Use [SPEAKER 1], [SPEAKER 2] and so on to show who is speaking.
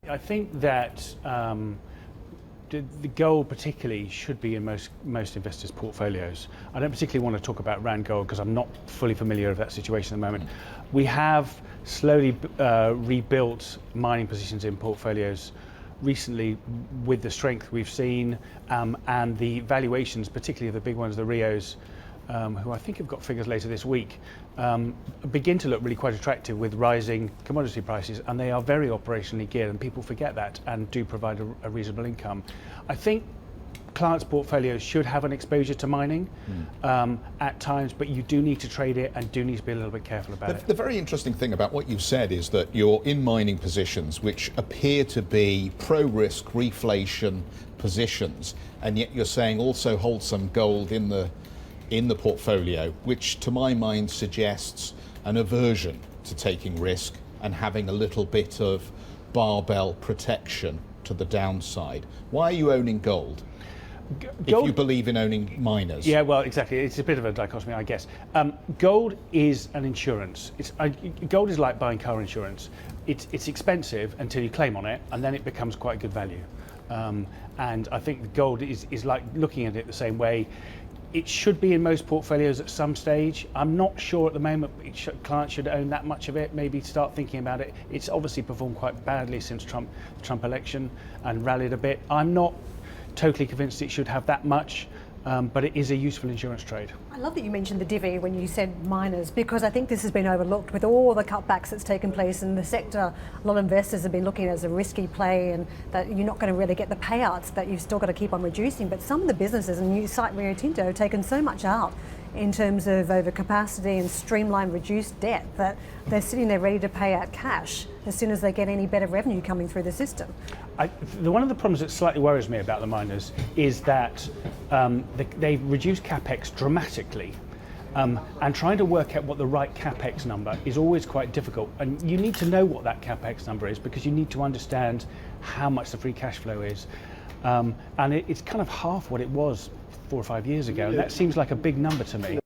[SPEAKER 1] I think that the gold particularly should be in most investors' portfolios. I don't particularly want to talk about Rand Gold because I'm not fully familiar with that situation at the moment. We have slowly rebuilt mining positions in portfolios recently with the strength we've seen and the valuations, particularly of the big ones, the Rios, who I think have got figures later this week, begin to look really quite attractive with rising commodity prices, and they are very operationally geared, and people forget that and do provide a reasonable income. I think clients' portfolios should have an exposure to mining at times, but you do need to trade it and do need to be a little bit careful about it.
[SPEAKER 2] The very interesting thing about what you've said is that you're in mining positions which appear to be pro-risk reflation positions, and yet you're saying also hold some gold in the portfolio, which to my mind suggests an aversion to taking risk and having a little bit of barbell protection to the downside. Why are you owning gold? If you believe in owning miners?
[SPEAKER 1] Yeah, well, exactly. It's a bit of a dichotomy, I guess. Gold is an insurance. Gold is like buying car insurance. It's expensive until you claim on it, and then it becomes quite good value. And I think gold is like looking at it the same way. It should be in most portfolios at some stage. I'm not sure at the moment clients should own that much of it, maybe start thinking about it. It's obviously performed quite badly since the Trump election and rallied a bit. I'm not totally convinced it should have that much, but it is a useful insurance trade.
[SPEAKER 3] I love that you mentioned the divvy when you said miners, because I think this has been overlooked with all the cutbacks that's taken place in the sector. A lot of investors have been looking at it as a risky play and that you're not going to really get the payouts, that you've still got to keep on reducing. But some of the businesses, and you cite Rio Tinto, have taken so much out in terms of overcapacity and streamlined reduced debt that they're sitting there ready to pay out cash as soon as they get any better revenue coming through the system.
[SPEAKER 1] One of the problems that slightly worries me about the miners is that they've reduced capex dramatically, and trying to work out what the right capex number is always quite difficult. And you need to know what that capex number is because you need to understand how much the free cash flow is. And it's kind of half what it was 4 or 5 years ago, and that seems like a big number to me.